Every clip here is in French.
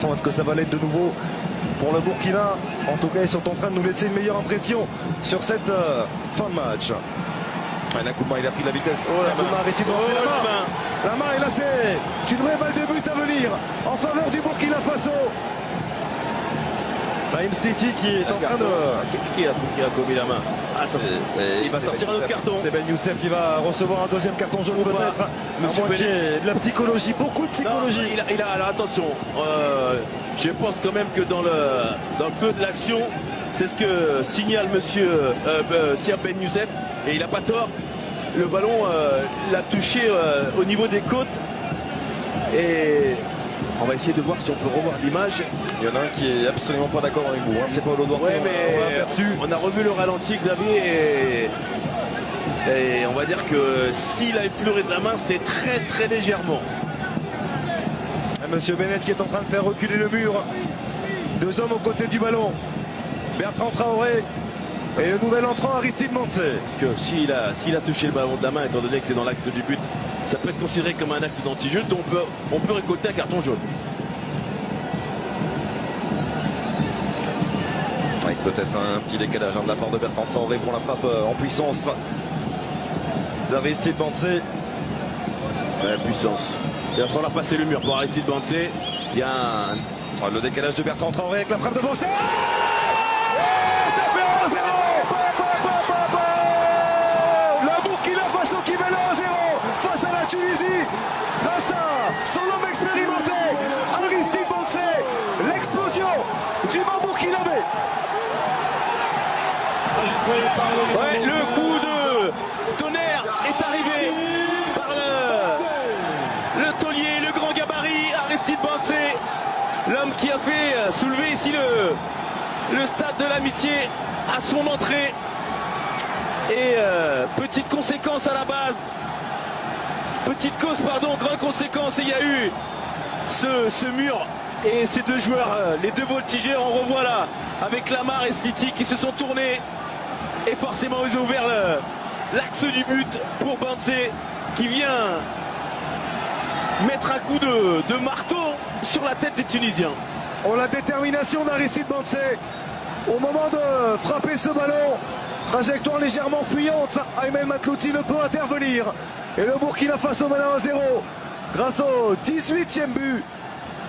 Vincent, est-ce que ça va l'être de nouveau pour le Burkina? En tout cas, ils sont en train de nous laisser une meilleure impression sur cette fin de match. Nakouma, il a pris la vitesse. Nakouma a réussi de lancer la main. La main, et là, c'est une vraie balle de but à venir en faveur du Burkina Faso. Naïm Stiti qui est en train de... Qui a commis la main? Il va sortir un autre carton. C'est Ben Youssef qui va recevoir un deuxième carton jaune peut-être. Monsieur Ben... de la psychologie, beaucoup de psychologie. Non, alors attention, je pense quand même que dans le feu de l'action, c'est ce que signale monsieur Ben Youssef, et il n'a pas tort. Le ballon l'a touché au niveau des côtes, et on va essayer de voir si on peut revoir l'image. Il y en a un qui est absolument pas d'accord avec vous, hein. C'est pas Duarte. Ouais, mais on a revu le ralenti, Xavier, et on va dire que s'il a effleuré de la main, c'est très très légèrement. Monsieur Bennett qui est en train de faire reculer le mur. Deux hommes aux côtés du ballon. Bertrand Traoré et le nouvel entrant Aristide Mansé. Parce que s'il a touché le ballon de la main, étant donné que c'est dans l'axe du but, ça peut être considéré comme un acte d'anti-jeu, donc on peut récolter un carton jaune. Avec peut-être un petit décalage de la part de Bertrand Traoré pour la frappe en puissance d'Aristide Mansé. Ouais, puissance. Il va falloir passer le mur pour Aristide Mansé. Il y a le décalage de Bertrand Traoré avec la frappe de Mansé. Ça fait 1-0. Le Burkina Faso qui met le 1-0 face à la Tunisie grâce à son homme expérimenté Aristide Mansé. L'explosion du banc burkinabé. Ouais, le coup de tonnerre est arrivé par le taulier, le grand gabarit Aristide Mansé, l'homme qui a fait soulever ici le stade de l'amitié à son entrée. Et petite conséquence à la base, petite cause pardon, grande conséquence, et il y a eu ce mur et ces deux joueurs, les deux voltigeurs, on revoit là avec Lamar et Sliti qui se sont tournés. Et forcément, ils ont ouvert l'axe du but pour Mansé qui vient mettre un coup de marteau sur la tête des Tunisiens. Oh, la détermination d'Aristide Mansé au moment de frapper ce ballon. Trajectoire légèrement fuyante. Aymen Matlouti ne peut intervenir. Et le Burkina Faso mène à 1-0 grâce au 18e but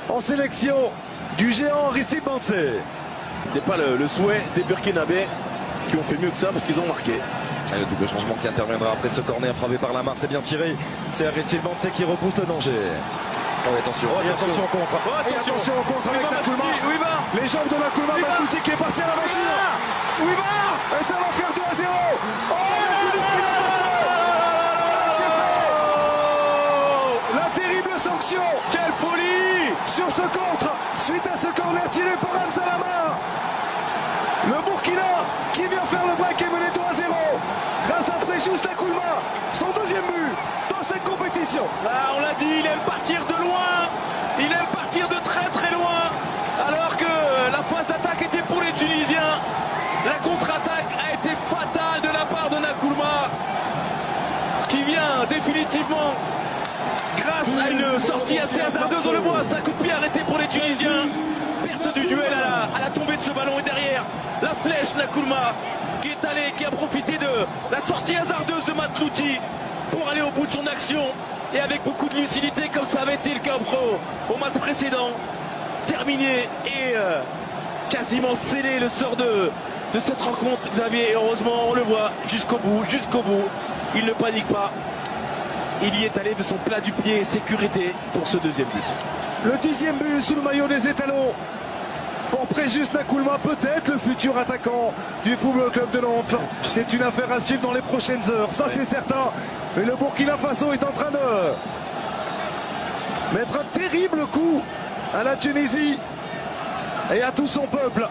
en sélection du géant Aristide Mansé. Ce n'est pas le souhait des Burkinabés qui ont fait mieux que ça parce qu'ils ont marqué. Et le double changement qui interviendra après ce corner frappé par Lamar, c'est bien tiré. C'est Aristide Mansé qui repousse le danger. Oh, attention, attention au contre. Attention au contre avec Nakouma. Les jambes de Nakouma, Matlouti qui est parti à l'aventure. Où il va? Et ça va faire 2-0. Oh, la terrible sanction. Quelle folie sur ce contre, suite à ce corner tiré par Hamza Lamar. Le Burkina qui vient faire le break et mené 2-0 grâce à Précious Nakouma, son deuxième but dans cette compétition. Ah, on l'a dit, il aime partir de loin, il aime partir de très très loin, alors que la phase d'attaque était pour les Tunisiens. La contre-attaque a été fatale de la part de Nakouma qui vient définitivement grâce à une sortie assez hasardeuse, on le voit, c'est un coup de pied arrêté pour les Tunisiens. Perte du duel à la tombée de ce ballon, et derrière la flèche Nakouma qui est allé, qui a profité de la sortie hasardeuse de Matlouti pour aller au bout de son action, et avec beaucoup de lucidité comme ça avait été le cas au match précédent. Terminé et quasiment scellé le sort de cette rencontre, Xavier, et heureusement on le voit jusqu'au bout, il ne panique pas, il y est allé de son plat du pied, sécurité pour ce deuxième but. Le 10e but sous le maillot des étalons pour Précious Nakouma, peut-être le futur attaquant du Football Club de Nantes. C'est une affaire à suivre dans les prochaines heures, ça c'est certain. Mais le Burkina Faso est en train de mettre un terrible coup à la Tunisie et à tout son peuple.